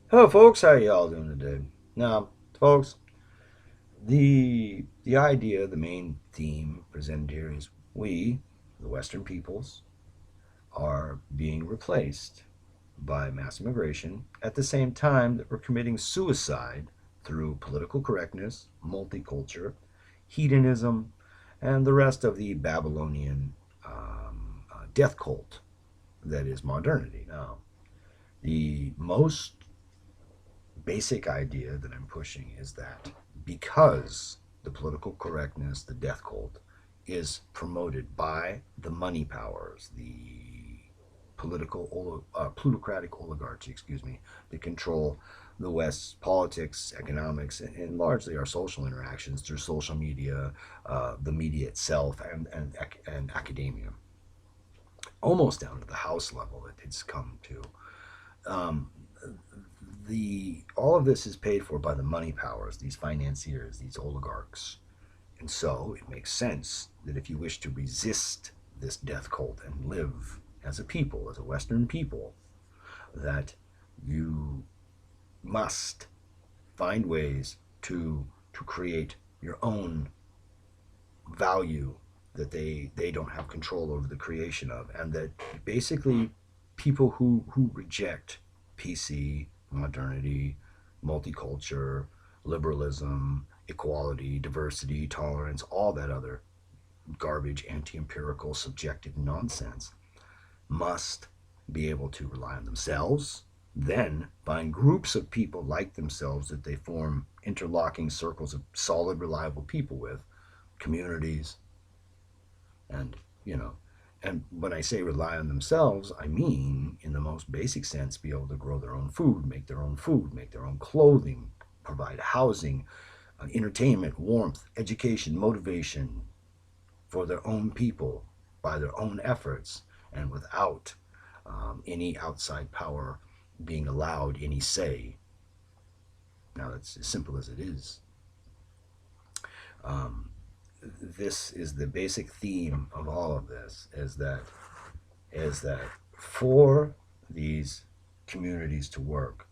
Hello, folks. How y'all doing today? Now, folks, the idea, the main theme presented here is we, the Western peoples, are being replaced by mass immigration at the same time that we're committing suicide through political correctness, multicultural, hedonism, and the rest of the Babylonian death cult that is modernity. Now, the most basic idea that I'm pushing is that because the political correctness, the death cult, is promoted by the money powers, the plutocratic oligarchy, excuse me, that control the West's politics, economics, and largely our social interactions through social media, the media itself, and academia, almost down to the house level that it's come to. Um, the all of this is paid for by the money powers, these financiers, these oligarchs. And so it makes sense that if you wish to resist this death cult and live as a people, as a Western people, that you must find ways to create your own value that they don't have control over the creation of, and that basically people who reject PC, modernity, multicultural, liberalism, equality, diversity, tolerance, all that other garbage, anti-empirical, subjective nonsense, must be able to rely on themselves, then find groups of people like themselves that they form interlocking circles of solid, reliable people with, communities, and you know and when I say rely on themselves, I mean in the most basic sense be able to grow their own food, make their own clothing, provide housing, entertainment, warmth, education, motivation for their own people by their own efforts, and without any outside power being allowed any say. Now that's as simple as it is. um, this is the basic theme of all of this, is that for these communities to work,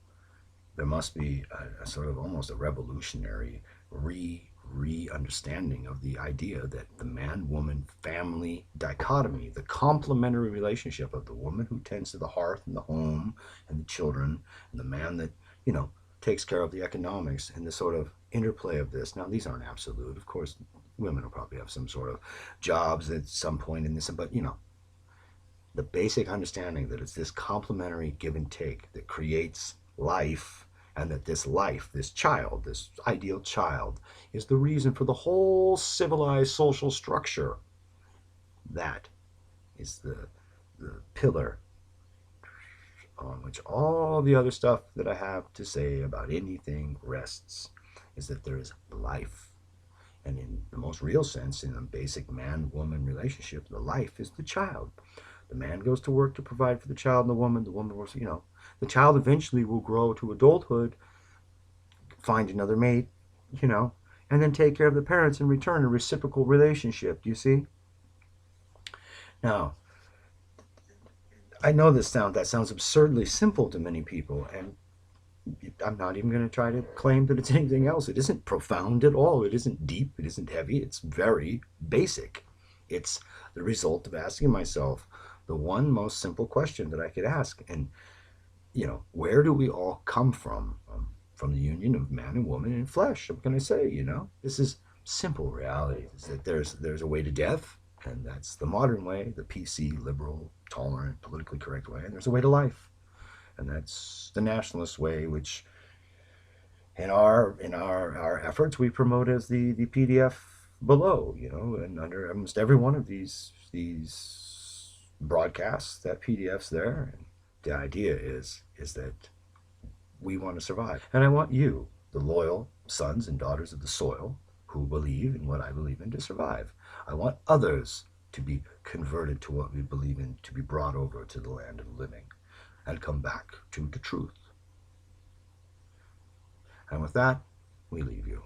there must be a sort of almost a revolutionary re understanding of the idea that the man woman family dichotomy, the complementary relationship of the woman who tends to the hearth and the home and the children, and the man that, you know, takes care of the economics, and the sort of interplay of this. Now, these aren't absolute. Of course, women will probably have some sort of jobs at some point in this, but, the basic understanding that it's this complementary give and take that creates life, and that this life, this child, this ideal child, is the reason for the whole civilized social structure. That is the pillar on which all the other stuff that I have to say about anything rests, is that there is life. And in the most real sense, in a basic man woman relationship, the life is the child. The man goes to work to provide for the child, and the woman works, the child eventually will grow to adulthood, find another mate, you know, and then take care of the parents in return, a reciprocal relationship. Do you see? Now, I know that sounds absurdly simple to many people, and I'm not even going to try to claim that it's anything else. It isn't profound at all. It isn't deep. It isn't heavy. It's very basic. It's the result of asking myself the one most simple question that I could ask. And, where do we all come from? From the union of man and woman in flesh. What can I say? This is simple reality. Is that there's a way to death, and that's the modern way, the PC, liberal, tolerant, politically correct way, and there's a way to life, and that's the nationalist way, which in our efforts we promote as the PDF below, and under almost every one of these broadcasts, that PDF's there. And the idea is that we want to survive, and I want you, the loyal sons and daughters of the soil, who believe in what I believe in, to survive. I want others to be converted to what we believe in, to be brought over to the land of the living and come back to the truth. And with that, we leave you.